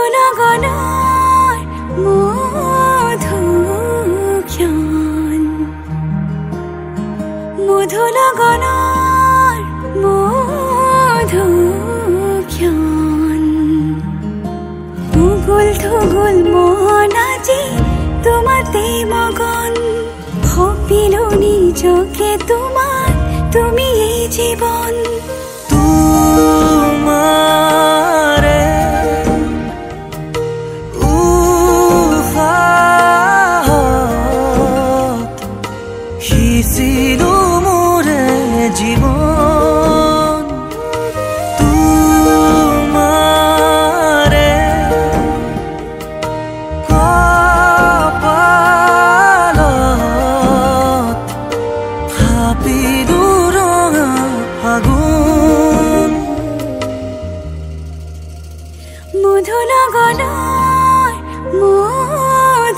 মধুনগনৰ মধুক্ষণ মধুনগনৰ মধুক্ষণ উগুল থুগুল মন আজি তোমাতে মগন ভাবিলো নিজকে তোমাৰ তুমি এই জীৱন তোমাৰে উশাহত সিঁচিলো মোৰে জীৱন তোমাৰে কপালত থাপিলো ৰঙা ফাগুন মধুনগৰৰ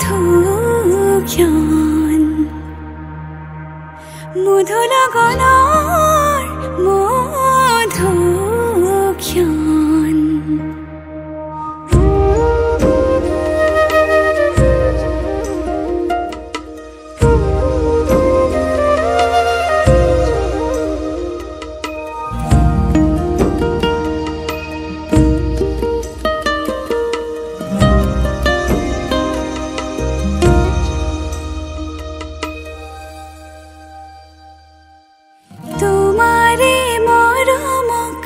মধুক্ষণ মধুনগৰৰ মধুক্ষণ তোমাৰে মৰমক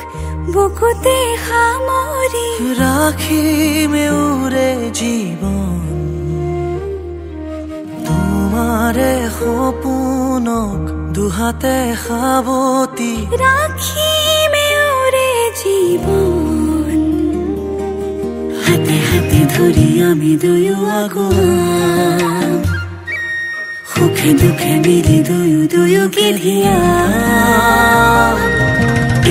বুকুতে সামৰি ৰাখিমে উৰে জীৱন তোমাৰে সপোনক দুহাতে সাৱতি ৰাখিমে উৰে জীৱন হাতে হাতে ধৰি আমি দুয়ো আগুৱাম সুখে দুখে মিলি দুয়ো দুয়ো গেলিয়াম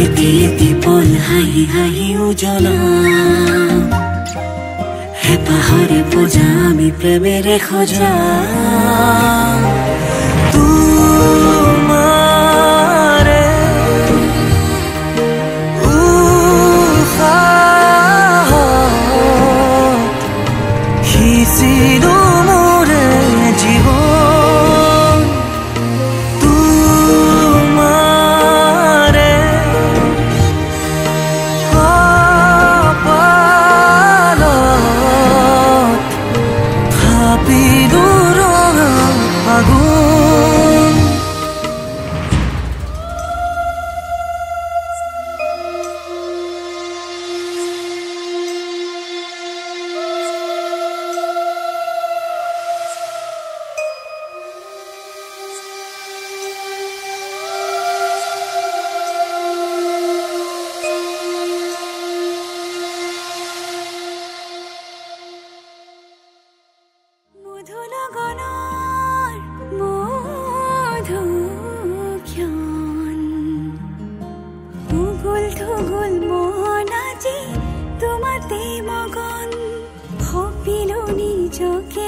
এটি এটি পল হাঁহি হাঁহি উজ্বলাম হেঁপাহৰে পূজা আমি প্ৰেমেৰে সজাম তোমাৰে উশাহত সিঁচিলো মোৰে জীৱন তোমাৰে কপালত থাপিলো ৰঙা ফাগুন মধুনগৰৰ মধুক্ষণ উগুল থুগুল মন আজি তোমাতে মগন ভাবিলো নিজকে